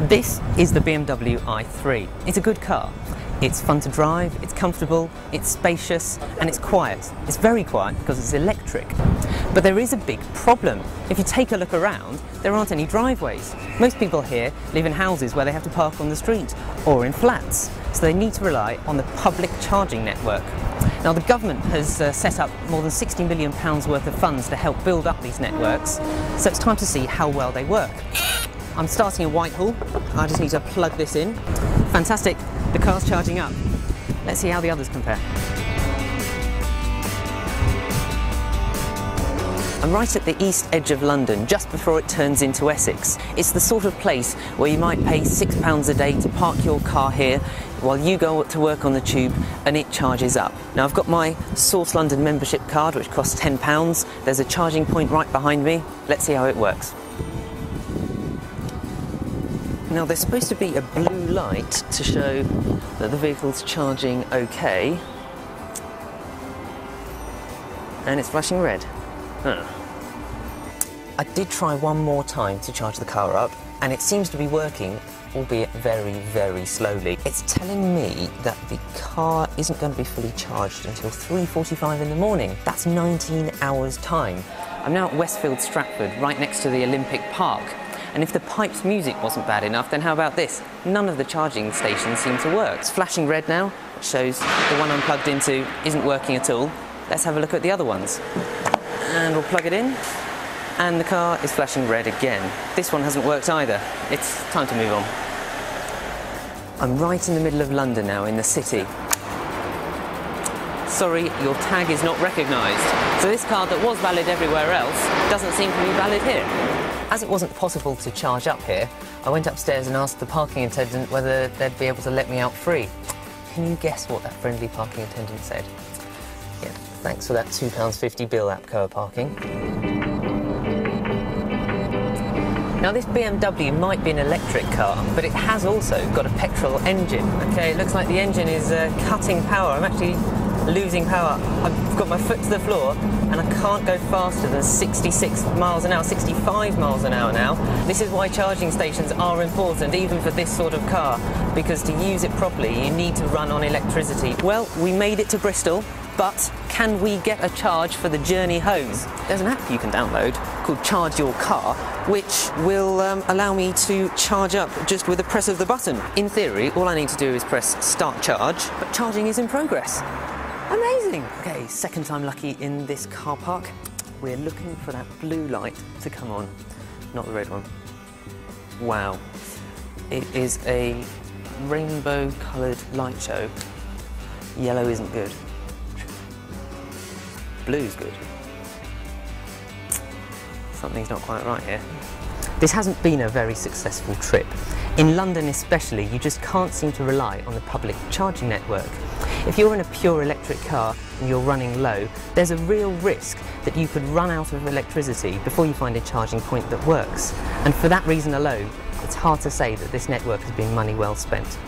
This is the BMW i3. It's a good car. It's fun to drive, it's comfortable, it's spacious, and it's quiet. It's very quiet because it's electric. But there is a big problem. If you take a look around, there aren't any driveways. Most people here live in houses where they have to park on the street or in flats, so they need to rely on the public charging network. Now, the government has set up more than £60 million worth of funds to help build up these networks, so it's time to see how well they work. I'm starting in Whitehall. I just need to plug this in. Fantastic, the car's charging up. Let's see how the others compare. I'm right at the east edge of London, just before it turns into Essex. It's the sort of place where you might pay £6 a day to park your car here while you go to work on the tube and it charges up. Now, I've got my Source London membership card, which costs £10. There's a charging point right behind me. Let's see how it works. Now, there's supposed to be a blue light to show that the vehicle's charging okay, and it's flashing red. I did try one more time to charge the car up, and it seems to be working, albeit very, very slowly. It's telling me that the car isn't going to be fully charged until 3:45 in the morning. That's 19 hours time. I'm now at Westfield Stratford, right next to the Olympic Park. And if the Pipes music wasn't bad enough, then how about this? None of the charging stations seem to work. It's flashing red now, which shows the one I'm plugged into isn't working at all. Let's have a look at the other ones. And we'll plug it in, and the car is flashing red again. This one hasn't worked either. It's time to move on. I'm right in the middle of London now, in the city. Sorry, your tag is not recognised. So this card that was valid everywhere else doesn't seem to be valid here. As it wasn't possible to charge up here, I went upstairs and asked the parking attendant whether they'd be able to let me out free. Can you guess what that friendly parking attendant said? Yeah, thanks for that £2.50 bill, APCO parking. Now, this BMW might be an electric car, but it has also got a petrol engine. Okay, it looks like the engine is cutting power. I'm actually losing power. I've got my foot to the floor and I can't go faster than 66 miles an hour, 65 miles an hour now. This is why charging stations are important, even for this sort of car, because to use it properly you need to run on electricity. Well, we made it to Bristol, but can we get a charge for the journey home? There's an app you can download called Charge Your Car, which will allow me to charge up just with a press of the button. In theory, all I need to do is press Start Charge, but charging is in progress. Amazing! Okay, second time lucky in this car park. We're looking for that blue light to come on, not the red one. Wow. It is a rainbow-coloured light show. Yellow isn't good. Blue's good. Something's not quite right here. This hasn't been a very successful trip. In London especially, you just can't seem to rely on the public charging network. If you're in a pure electric car and you're running low, there's a real risk that you could run out of electricity before you find a charging point that works. And for that reason alone, it's hard to say that this network has been money well spent.